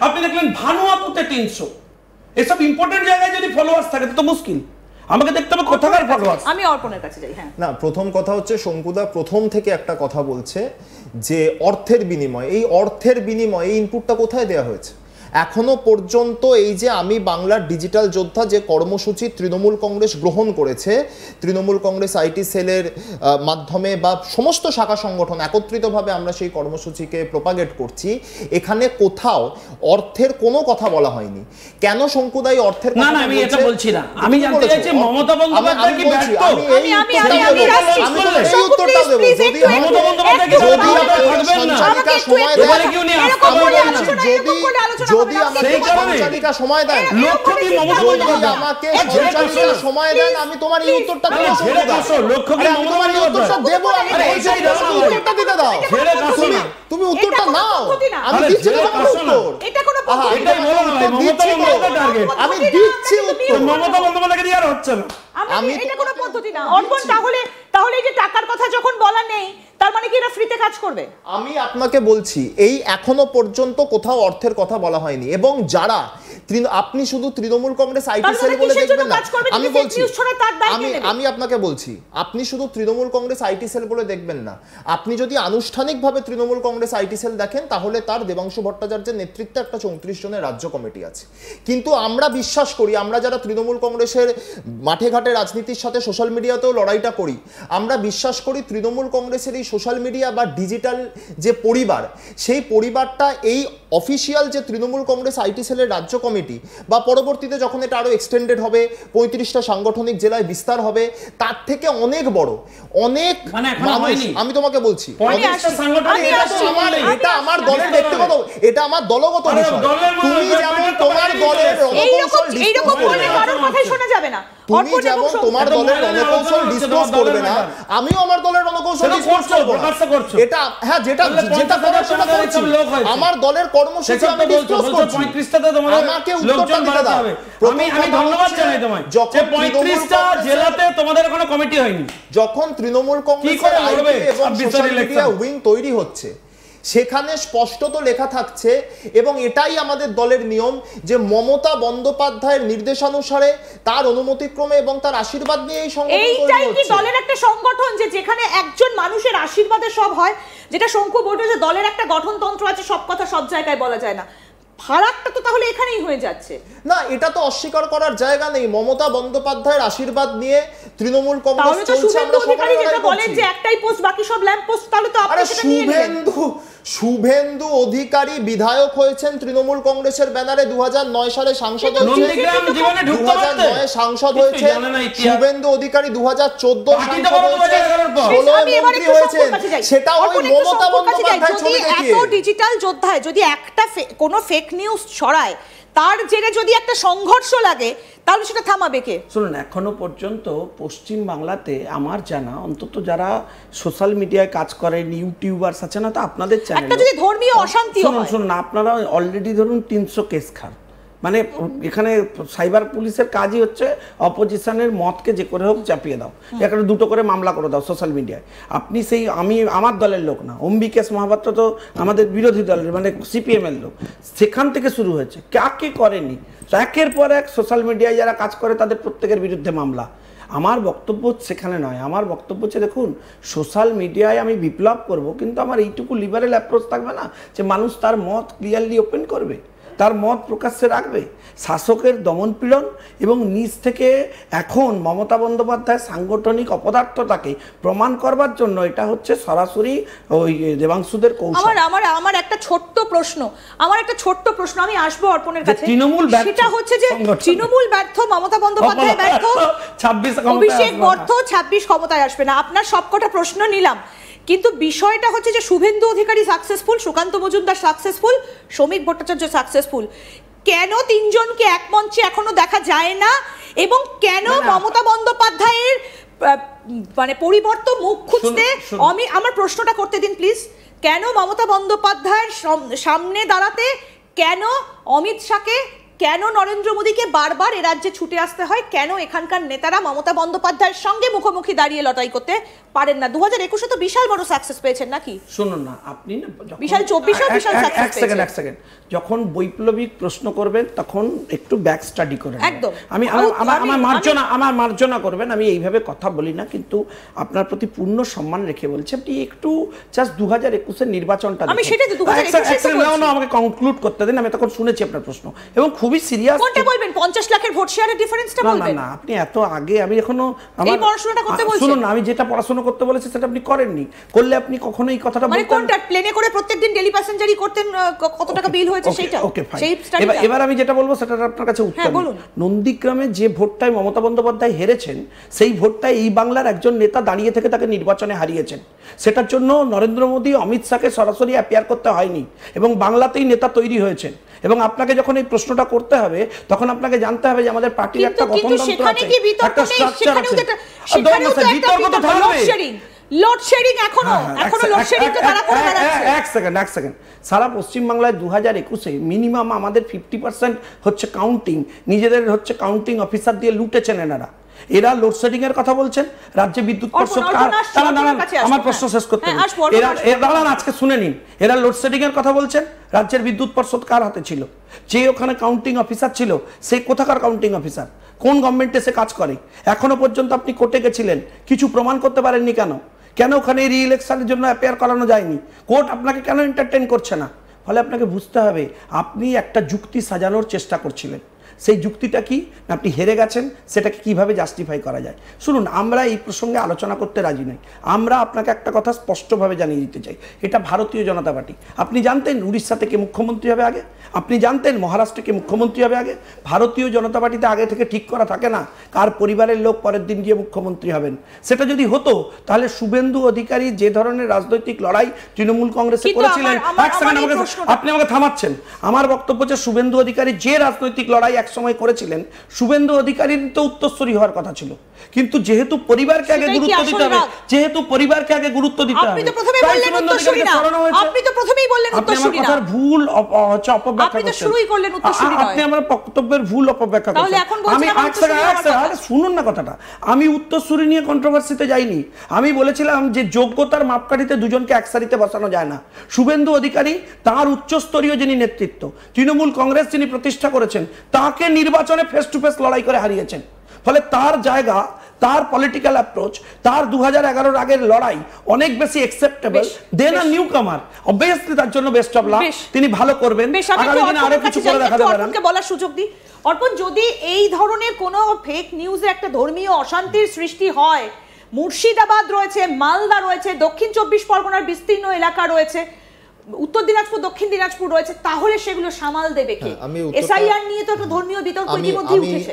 আপনি দেখলেন ভানুয়াতুতে 300। এসব ইম্পর্টেন্ট জায়গায় যদি ফলোয়ার্স থাকে তো মুশকিল। আমাকে দেখতে হবে কোথাকার ফলোয়ার্স। আমি অর্পণের কাছে যাই। হ্যাঁ, না, প্রথম কথা হচ্ছে শঙ্কুদা প্রথম থেকে একটা কথা বলছে যে অর্থের বিনিময়, এই অর্থের বিনিময়ে এই ইনপুটটা কোথায় দেওয়া হয়েছে? এখনো পর্যন্ত এই যে আমি বাংলার ডিজিটাল যোদ্ধা যে কর্মসূচি তৃণমূল কংগ্রেস গ্রহণ করেছে, তৃণমূল কংগ্রেস আইটি সেলের মাধ্যমে বা সমস্ত শাখা সংগঠন একত্রিতভাবে আমরা সেই কর্মসূচিকে প্রপাগেট করছি, এখানে কোথাও অর্থের কোনো কথা বলা হয়নি। কেন শঙ্কুদাই অর্থের কথা? না, আমি এটা বলছি না, আমি জানতে চাইছি মমতা বন্দ্যোপাধ্যায় কি ব্যর্থ? আমি এই উত্তরটা দেব। যদি মমতা বন্দ্যোপাধ্যায় কি সঞ্চালিকা সময় দেন, যদি আমাকে সঞ্চালিকা সময় দেন, আমি তোমার এই উত্তরটা দেব। উত্তরটা দিতে দাও, তুমি উত্তরটা নাও। আমি দিচ্ছি আমি দিচ্ছি উত্তর। মমতা বন্দ্যোপাধ্যায়কে দিয়ে আর হচ্ছে না। আমি এটা কোনো পদ্ধতি না অর্পণ। তাহলে এই যে টাকার কথা যখন বলা নেই, তার মানে কি এরা ফ্রিতে কাজ করবে? আমি আপনাকে বলছি এই এখনো পর্যন্ত কোথাও অর্থের কথা বলা হয়নি। এবং যারা আপনি শুধু তৃণমূল কংগ্রেস আইটি সেল বলে দেখবেন না, আমি বলছি, আমি আপনাকে বলছি আপনি শুধু তৃণমূল কংগ্রেস আইটি সেল বলে দেখবেন না, আপনি যদি আনুষ্ঠানিকভাবে তৃণমূল কংগ্রেস আইটি সেল দেখেন তাহলে তার দেবাংশু ভট্টাচার্যের নেতৃত্বে একটা 34 জনের রাজ্য কমিটি আছে। কিন্তু আমরা বিশ্বাস করি, আমরা যারা তৃণমূল কংগ্রেসের মাঠে ঘাটে রাজনীতির সাথে সোশ্যাল মিডিয়াতেও লড়াইটা করি, আমরা বিশ্বাস করি তৃণমূল কংগ্রেসের এই সোশ্যাল মিডিয়া বা ডিজিটাল যে পরিবার, সেই পরিবারটা এই অফিসিয়াল যে তৃণমূল কংগ্রেস আইটি সেলের রাজ্য কমিটি বা পরবর্তীতে যখন এটা আরো এক্সটেন্ডেড হবে 35টা সাংগঠনিক জেলায় বিস্তার হবে, তার থেকে অনেক বড় অনেক মানুষ। আমি তোমাকে বলছি এটা আমার দলের ব্যক্তিগত, এটা আমার দলগত বিষয়। তুমি যেমন তোমার দলের তুমি যেমন তোমার দলের রণকৌশল ডিসক্লোজ করবে না, আমিও আমার দলের রণকৌশল ডিসক্লোজ করব না। এটা হ্যাঁ, যেটা করার সেটা করছি। আমার দলের কর্মসূচি আমি ডিসক্লোজ করছি। 35টাতে তোমাদের আমাকে উত্তরটা দিতে দাও। আমি ধন্যবাদ জানাই তোমায় যে 35টা জেলাতে তোমাদের কোনো কমিটি হয়নি। যখন তৃণমূল কংগ্রেসের আইটি এবং সোশ্যাল মিডিয়া উইং তৈরি হচ্ছে, সেখানে স্পষ্টত লেখা থাকছে এবং এটাই আমাদের দলের নিয়ম যে মমতা বন্দ্যোপাধ্যায়ের নির্দেশানুসারে তার অনুমতিক্রমে এবং তার আশীর্বাদ নিয়ে এই সংগঠন তৈরি হচ্ছে। এইটাই কি দলের একটা সংগঠন যে যেখানে একজন মানুষের আশীর্বাদে সব হয়? যেটা শঙ্কু বলতো যে দলের একটা গঠনতন্ত্র আছে, সব কথা সব জায়গায় বলা যায় না। ফারাকটা তো তাহলে এখানেই হয়ে যাচ্ছে না, এটা তো অস্বীকার করার জায়গা নেই। মমতা বন্দ্যোপাধ্যায়ের আশীর্বাদ নিয়ে তৃণমূল কংগ্রেস চলছে। আমরা সবাই যেটা বলেন যে একটাই পোস্ট বাকি সব ল্যাম্প পোস্ট, তাহলে তো আপনি সেটা নিয়ে নেন। শুভেন্দু অধিকারী বিধায়ক হয়েছেন তৃণমূল কংগ্রেসের ব্যানারে, 2009 সালে সাংসদ হয়েছেন। 2009 সাংসদ হয়েছে শুভেন্দু অধিকারী, 2014 সাংসদ হয়েছে, 16 মন্ত্রী হয়েছেন। সেটা ওই মমতা বন্দ্যোপাধ্যায় ছবি দেখিয়ে। এত ডিজিটাল যোদ্ধায় যদি একটা কোনো ফেক নিউজ ছড়ায়, তার জেরে যদি একটা সংঘর্ষ লাগে, তাহলে সেটা থামাবে কে? শুনুন, এখনো পর্যন্ত পশ্চিম বাংলাতে আমার জানা অন্তত যারা সোশ্যাল মিডিয়ায় কাজ করেন, ইউটিউবার্স আছে না, তো আপনাদের চ্যানেলে একটা যদি ধর্মীয় অশান্তি হয়, শুনুন আপনারা অলরেডি ধরুন 300 কেস খান। মানে এখানে সাইবার পুলিশের কাজই হচ্ছে অপোজিশনের মতকে যে করে হোক চাপিয়ে দাও, এখানে 2টো করে মামলা করে দাও সোশ্যাল মিডিয়ায়। আপনি সেই আমার দলের লোক না, অম্বিকেশ মহাপাত্র তো আমাদের বিরোধী দলের মানে সিপিএম এর লোক, সেখান থেকে শুরু হয়েছে। কাকে করেনি? একের পর এক সোশ্যাল মিডিয়ায় যারা কাজ করে তাদের প্রত্যেকের বিরুদ্ধে মামলা। আমার বক্তব্য সেখানে নয়, আমার বক্তব্য হচ্ছে দেখুন, সোশ্যাল মিডিয়ায় আমি বিপ্লব করব, কিন্তু আমার এইটুকু লিবারেল অ্যাপ্রোচ থাকবে না যে মানুষ তার মত ক্লিয়ারলি ওপেন করবে, তার মত প্রকাশ্যে রাখবে। শাসকের দমনপীড়ন এবং নিজ থেকে এখন মমতা বন্দ্যোপাধ্যায়ের সাংগঠনিক অপদার্থতাকে প্রমাণ করবার জন্য এটা হচ্ছে সরাসরি ওই দেবাংশুদের কৌশল। আমার একটা ছোট্ট প্রশ্ন, আমি আসবো অর্পণের কাছে। সেটা হচ্ছে যে তৃণমূল ব্যর্থ, মমতা বন্দ্যোপাধ্যায় ব্যর্থ, 26 অভিষেক ব্যর্থ, 26 ক্ষমতায় আসবে না। আপনার সবকটা প্রশ্ন নিলাম, কিন্তু বিষয়টা হচ্ছে যে শুভেন্দু অধিকারী সাকসেসফুল, সুকান্ত মজুমদার সাকসেসফুল, শ্রমিক ভট্টাচার্য সাকসেসফুল। কেন তিনজনকে এক মঞ্চে এখনো দেখা যায় না? এবং কেন মমতা বন্দ্যোপাধ্যায়ের মানে পরিবর্তন মুখ খুঁজতে, আমার প্রশ্নটা করতে দিন প্লিজ। কেন মমতা বন্দ্যোপাধ্যায়ের সামনে দাঁড়াতে, কেন অমিত শাহকে কেন নরেন্দ্র মোদীকে বারবার এ রাজ্যে ছুটে আসতে হয়, কেন এখানকার নেতারা মমতা বন্দ্যোপাধ্যায়ের সঙ্গে মুখোমুখি দাঁড়িয়ে লড়াই করতে পারেন না? 2021-এ তো বিশাল বড় সাকসেস পেয়েছেন নাকি? শুনুন না, আপনি না বিশাল 24-এও বিশাল সাকসেস পেয়েছেন। এক সেকেন্ড, যখন বৈপ্লবিক প্রশ্ন করবেন তখন একটু ব্যাক স্টাডি করেন। একদম। আমার মার্জনা করবেন, আমি এইভাবে কথা বলি না, কিন্তু আপনার প্রতি পূর্ণ সম্মান রেখে বলছি, আপনি একটু জাস্ট 2021-এর নির্বাচনটা আমি সেটাই তো 2021 আমাকে কনক্লুড করতে দিন, আমি তখন শুনেছি আপনার প্রশ্ন এবং খুবই সিরিয়াস। কোনটা বলবেন? 50 লাখের ভোট শেয়ারের ডিফারেন্সটা বলবেন? না, আপনি এত আগে, আমি এখনো এই পড়াশোনাটা করতে বলছেন। শুনুন না, আমি যেটা পড়াশোনা করতে বলেছি সেটা আপনি করেননি, করলে আপনি কখনো এই কথাটা বলতেন। মানে কোনটা? প্লেনে করে প্রত্যেকদিন ডেইলি প্যাসেঞ্জারি করতেন, কত টাকা বিল হয়েছে সেটা? Okay fine. এবার আমি যেটা বলবো সেটা আপনার কাছে উত্তর। নন্দীগ্রামে যে ভোটটায় মমতা বন্দ্যোপাধ্যায় হেরেছেন, সেই ভোটটায় এই বাংলার একজন নেতা দাঁড়িয়ে থেকে তাকে নির্বাচনে হারিয়েছেন। সেটার জন্য নরেন্দ্র মোদী, অমিত শাহকে সরাসরি অ্যাপিয়ার করতে হয়নি এবং বাংলাতেই নেতা তৈরি হয়েছেন। এবং আপনাকে যখন এই প্রশ্নটা করতে হবে তখন আপনাকে জানতে হবে যে আমাদের পার্টির একটা গঠনতন্ত্র আছে, একটা স্ট্রাকচার আছে। বিতর্ক তো থাকবে। লোডশেডিং এখনো লোডশেডিং তো তারা করে বেড়াচ্ছে। এক সেকেন্ড, সারা পশ্চিম বাংলায় 2021-এ মিনিমাম আমাদের 50% হচ্ছে কাউন্টিং, নিজেদের হচ্ছে কাউন্টিং অফিসার দিয়ে লুটেছেন এনারা। এরা লোডশেডিং এর কথা বলছেন। রাজ্যে বিদ্যুৎ পর্ষদ, আমার প্রশ্ন শেষ করতে হবে, এরা আজকে শুনে নিন, এরা লোডশেডিং এর কথা বলছেন। রাজ্যের বিদ্যুৎ পর্ষদ কার হাতে ছিল? যে ওখানে কাউন্টিং অফিসার ছিল, সেই কোথাকার কাউন্টিং অফিসার? কোন গভর্নমেন্টে সে কাজ করে? এখনো পর্যন্ত আপনি কোর্টে গেছিলেন, কিছু প্রমাণ করতে পারেননি কেন? কেন ওখানে রি ইলেকশনের জন্য অ্যাপিয়ার করানো যায়নি? কোর্ট আপনাকে কেন এন্টারটেইন করছে না? ফলে আপনাকে বুঝতে হবে আপনি একটা যুক্তি সাজানোর চেষ্টা করছিলেন। সেই যুক্তিটা কি? আপনি হেরে গেছেন, সেটাকে কিভাবে জাস্টিফাই করা যায়। শুনুন, আমরা এই প্রসঙ্গে আলোচনা করতে রাজি নই। আমরা আপনাকে একটা কথা স্পষ্টভাবে জানিয়ে দিতে চাই, এটা ভারতীয় জনতা পার্টি। আপনি জানতেন উড়িষ্যা থেকে মুখ্যমন্ত্রী হবে আগে? আপনি জানতেন মহারাষ্ট্র থেকে মুখ্যমন্ত্রী হবে আগে? ভারতীয় জনতা পার্টিতে আগে থেকে ঠিক করা থাকে না কার পরিবারের লোক পরের দিন গিয়ে মুখ্যমন্ত্রী হবেন। সেটা যদি হতো তাহলে শুভেন্দু অধিকারী যে ধরনের রাজনৈতিক লড়াই তৃণমূল কংগ্রেসে করেছিলেন, আপনি আমাকে থামাচ্ছেন। আমার বক্তব্য যে শুভেন্দু অধিকারী যে রাজনৈতিক লড়াই সময় করেছিলেন, শুভেন্দু অধিকারীর তো উত্তরসূরি হওয়ার কথা ছিল, কিন্তু যেহেতু পরিবারকে আগে গুরুত্ব দিতে হবে, আপনি তো প্রথমেই বললেন উত্তরসূরি না, আপনি তো প্রথমেই বললেন উত্তরসূরি না, আপনার ভুল হচ্ছে অপব্যাখ্যা করছেন, আপনি তো শুরুই করলেন উত্তরসূরি নয়, আপনি আমার বক্তব্যের ভুল অপব্যাখ্যা করছেন। আমি শুনুন না কথাটা, আমি উত্তরসূরি নিয়ে কন্ট্রোভার্সিতে যাইনি। আমি বলেছিলাম যে যোগ্যতার মাপকাঠিতে দুজনকে এক সারিতে বসানো যায় না। শুভেন্দু অধিকারী তার উচ্চস্তরীয় যিনি নেতৃত্ব, তৃণমূল কংগ্রেস যিনি প্রতিষ্ঠা করেছেন, তাকে নির্বাচনে ফেস টু ফেস লড়াই করে হারিয়েছেন। ফলে তার জায়গা, তার পলিটিক্যাল অ্যাপ্রোচ, তার 2011-এর আগের লড়াই অনেক বেশি অ্যাকসেপ্টেবল দেন আ নিউ কামার। অবভিয়াসলি তার জন্য বেস্ট অফ লাক, তিনি ভালো করবেন, আগামী দিনে আরো কিছু করে দেখাতে পারেন। অর্পণকে বলার সুযোগ দিই। অর্পণ, যদি এই ধরনের কোনো ফেক নিউজে একটা ধর্মীয় অশান্তির সৃষ্টি হয়, মুর্শিদাবাদ রয়েছে, মালদা রয়েছে, দক্ষিণ 24 পরগনার বিস্তীর্ণ এলাকা রয়েছে, উত্তর দিনাজপুর, দক্ষিণ দিনাজপুর রয়েছে, তাহলে সেগুলো সামাল দেবে কে? এসআইআর নিয়ে তো একটা ধর্মীয় বিতর্ক ইতিমধ্যেই উঠেছে।